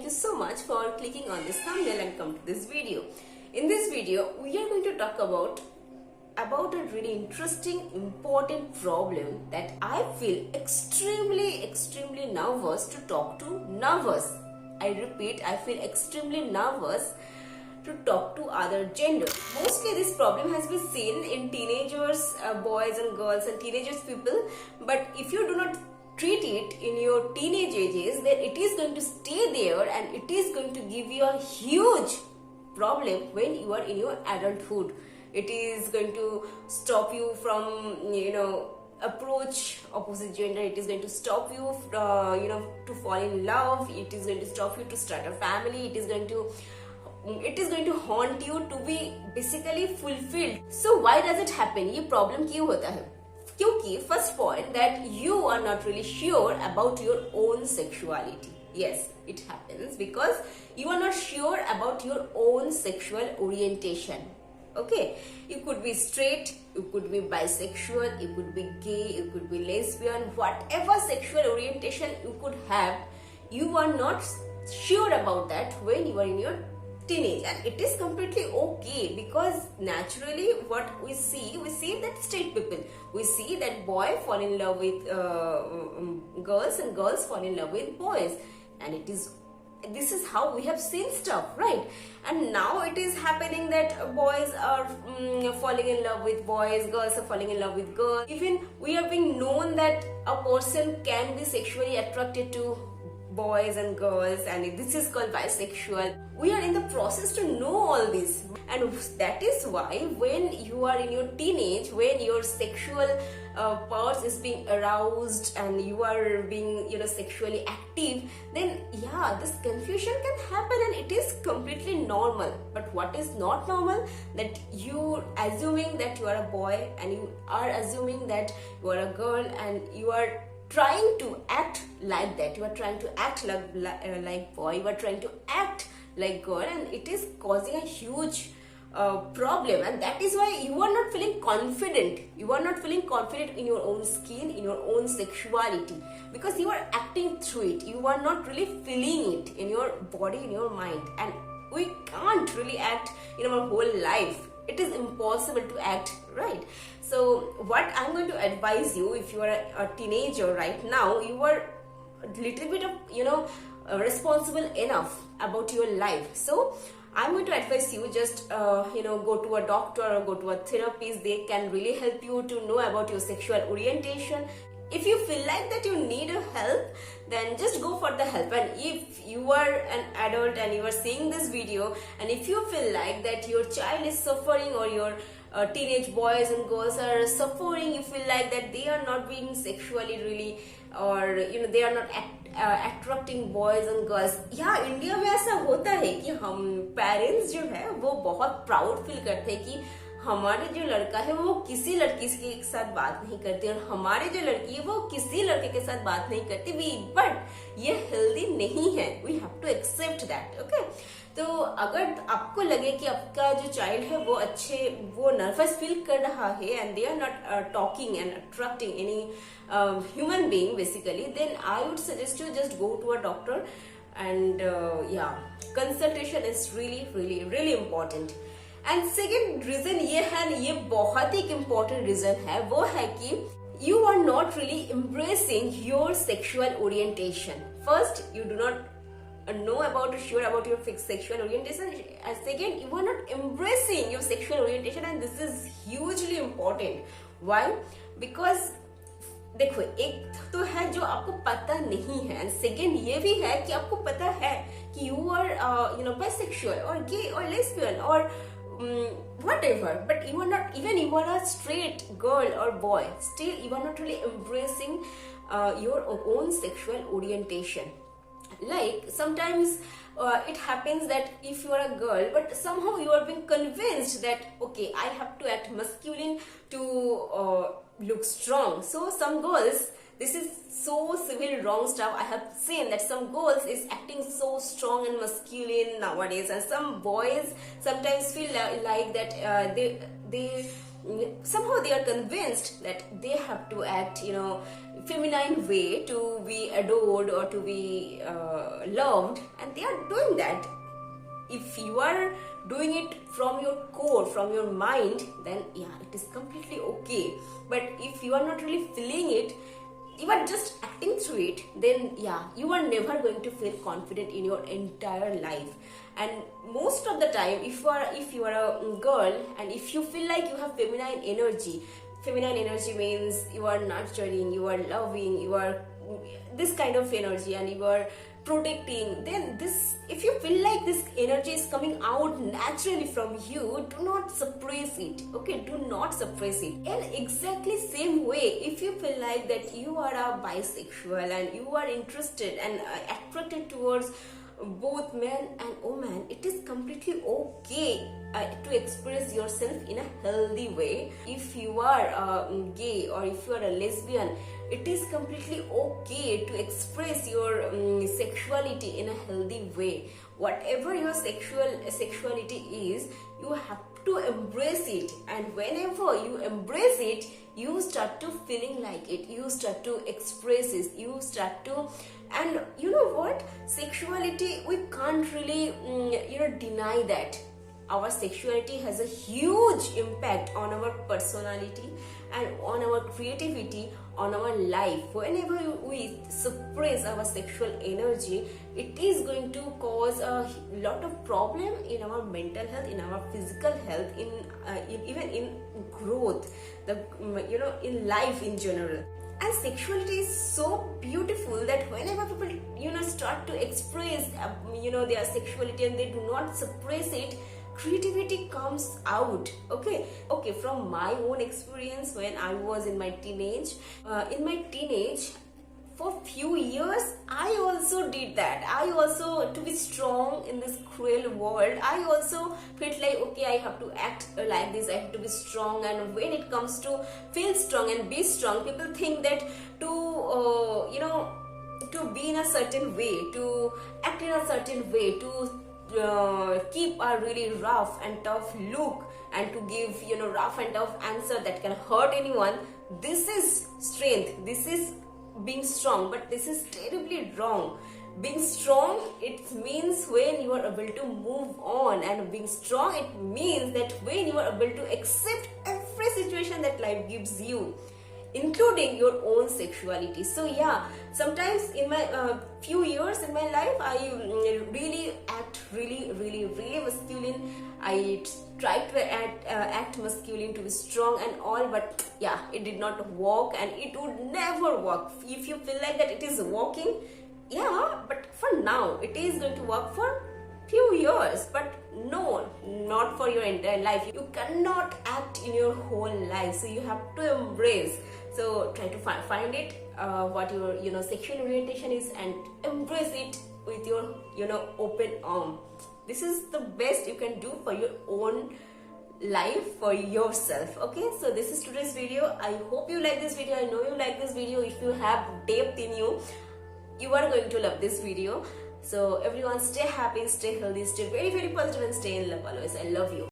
you so much for clicking on this thumbnail and come to this video. In this video, we are going to talk about a really interesting, important problem that I feel extremely nervous to talk to nervous. I repeat, I feel extremely nervous to talk to other gender. Mostly this problem has been seen in teenagers, boys and girls and teenagers people, but if you do not treat it in your teenage ages, then it is going to stay there and it is going to give you a huge problem when you are in your adulthood. It is going to stop you from, approach opposite gender. It is going to stop you, to fall in love. It is going to stop you to start a family. It is going to haunt you to be basically fulfilled. So why does it happen? ये problem क्यों होता है? क्योंकि first point that you are not really sure about your own sexuality. Yes, it happens because you are not sure about your own sexual orientation. Okay, you could be straight, you could be bisexual, you could be gay, you could be lesbian, whatever sexual orientation you could have, you are not sure about that when you are in your teenage, and it is completely okay because naturally what we see that straight people, we see that boy fall in love with girls and girls fall in love with boys, and this is how we have seen stuff, right? And now it is happening that boys are falling in love with boys, girls are falling in love with girls. Even we are being known that a person can be sexually attracted to boys and girls, and this is called bisexual. We are in the process to know all this, and that is why when you are in your teenage, when your sexual parts is being aroused and you are being sexually active, then this confusion can happen, and it is completely normal. But what is not normal, that you assuming that you are a boy and you are assuming that you are a girl and you are trying to act like that, you are trying to act like boy, you are trying to act like girl, and it is causing a huge problem. And that is why you are not feeling confident, in your own skin, in your own sexuality, because you are acting through it, you are not really feeling it in your body, in your mind. And we can't really act in our whole life, it is impossible to act, right? So what I'm going to advise you, if you are a teenager right now, you are a little bit of responsible enough about your life. So I'm going to advise you, just go to a doctor or go to a therapist. They can really help you to know about your sexual orientation. If you feel like that you need help, then just go for the help. And if you are an adult and you are seeing this video, and if you feel like that your child is suffering or your teenage boys and girls are suffering, you feel like that they are not being sexually really, or they are not attracting boys and girls. India में ऐसा होता है कि हम parents जो है वो बहुत प्राउड फील करते हैं कि हमारे जो लड़का है वो किसी लड़की के साथ बात नहीं करती, और हमारे जो लड़की है वो किसी लड़के के साथ बात नहीं करती। बट ये हेल्दी नहीं है, we have to accept that, okay? तो अगर आपको लगे कि आपका जो चाइल्ड है वो नर्वस फील कर रहा है and they are not talking and attracting any human being basically, then I would suggest you just go to a doctor, and consultation is really important. And second reason ये है, ये बहुत ही important reason है, वो है कि you are not really embracing your sexual orientation. First, you do not know about your fixed sexual orientation, and second, you are not embracing your sexual orientation, and this is hugely important. Why? Because देखो, एक तो है जो आपको पता नहीं है, and second ये भी है कि आपको पता है कि you are bisexual or gay or lesbian or whatever, but you are not, even you are a straight girl or boy, still you are not really embracing your own sexual orientation. Like sometimes it happens that if you are a girl, but somehow you are being convinced that okay, I have to act masculine to look strong. So some girls, this is so civil wrong stuff. I have seen that some girls is acting so strong and masculine nowadays, and some boys sometimes feel like that they somehow they are convinced that they have to act feminine way to be adored or to be loved, and they are doing that. If you are doing it from your core, from your mind, then yeah, it is completely okay. But if you are not really feeling it, you are just acting through it, then yeah, you are never going to feel confident in your entire life. And most of the time, if you are a girl and if you feel like you have feminine energy means you are nurturing, you are loving, you are this kind of energy, and you are protecting, then this, if you feel like this energy is coming out naturally from you, do not suppress it. Okay, do not suppress it. And exactly same way, if you feel like that you are a bisexual and you are interested and attracted towards both men and women, it is completely okay to express yourself in a healthy way. If you are gay or if you are a lesbian, it is completely okay to express your sexuality in a healthy way. Whatever your sexuality is, you have to embrace it, and whenever you embrace it, you start to feeling like it, you start to express it, you start to, and you know what, sexuality, we can't really deny that our sexuality has a huge impact on our personality and on our creativity, on our life. Whenever we suppress our sexual energy, it is going to cause a lot of problem in our mental health, in our physical health, in even in growth, in life in general. And sexuality is so beautiful that whenever people start to express their sexuality and they do not suppress it, creativity comes out. Okay, from my own experience, when I was in my teenage, for few years I also did that. I also, to be strong in this cruel world, I also felt like, okay, I have to act like this, I have to be strong. And when it comes to feel strong and be strong, people think that to be in a certain way, to act in a certain way, to keep a really rough and tough look, and to give rough and tough answer that can hurt anyone, this is strength, this is being strong. But this is terribly wrong. Being strong, it means when you are able to move on, and being strong, it means that when you are able to accept every situation that life gives you, including your own sexuality. So yeah, sometimes in my few years in my life, I really act really masculine. I tried to act masculine, to be strong and all, but yeah, it did not work, and it would never work. If you feel like that it is working, yeah, but for now it is going to work for few years, but no, not for your entire life. You cannot act in your whole life, so you have to embrace. So try to find it, what your sexual orientation is, and embrace it with your open arm. This is the best you can do for your own life, for yourself. Okay, so this is today's video. I hope you like this video. I know you like this video. If you have depth in you, you are going to love this video. So everyone, stay happy, stay healthy, stay very positive, and stay in love always. I love you.